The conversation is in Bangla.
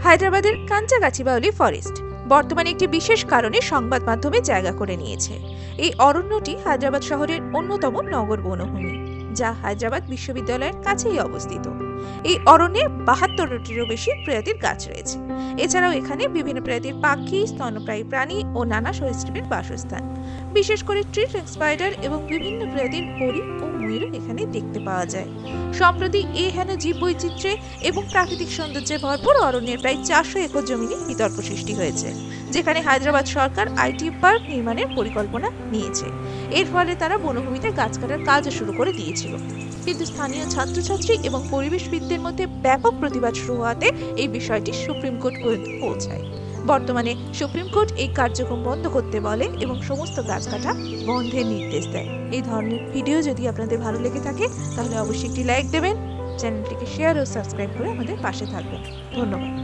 হায়দ্রাবাদের কাঞ্চাগাচিবাউলি ফরেস্ট বর্তমানে একটি বিশেষ কারণে সংবাদ মাধ্যমে জায়গা করে নিয়েছে। এই অরণ্যটি হায়দ্রাবাদ শহরের অন্যতম নগর বনভূমি, যা হায়দ্রাবাদ বিশ্ববিদ্যালয়ের কাছেই অবস্থিত। এই অরণ্যে ৭২টিরও বেশি প্রজাতির গাছ রয়েছে। এছাড়াও এখানে বিভিন্ন প্রজাতির পাখি, স্তন্যপ্রায়ী প্রাণী ও নানা সরীসৃপের বাসস্থান। বিশেষ করে ট্রি ট্র্যাঙ্ক স্পাইডার এবং বিভিন্ন প্রজাতির হরিণ ও ময়ূরও এখানে দেখতে পাওয়া যায়। সম্প্রতি এই হেন জীববৈচিত্র্যে এবং প্রাকৃতিক সৌন্দর্যে ভরপুর অরণ্যের প্রায় ৪০০ একর জমিনে বিতর্ক সৃষ্টি হয়েছে, যেখানে হায়দ্রাবাদ সরকার আইটি পার্ক নির্মাণের পরিকল্পনা নিয়েছে। এর ফলে তারা বনভূমিতে গাছ কাটার কাজও শুরু করে দিয়েছিল, কিন্তু স্থানীয় ছাত্রছাত্রী এবং পরিবেশবিদদের মধ্যে ব্যাপক প্রতিবাদ শুরু হওয়াতে এই বিষয়টি সুপ্রিম কোর্ট পর্যন্ত পৌঁছায়। বর্তমানে সুপ্রিম কোর্ট এই কার্যক্রম বন্ধ করতে বলে এবং সমস্ত গাছ কাটা বন্ধের নির্দেশ দেয়। এই ধরনের ভিডিও যদি আপনাদের ভালো লেগে থাকে তাহলে অবশ্যই একটি লাইক দেবেন, চ্যানেলটিকে শেয়ার ও সাবস্ক্রাইব করে আমাদের পাশে থাকবেন। ধন্যবাদ।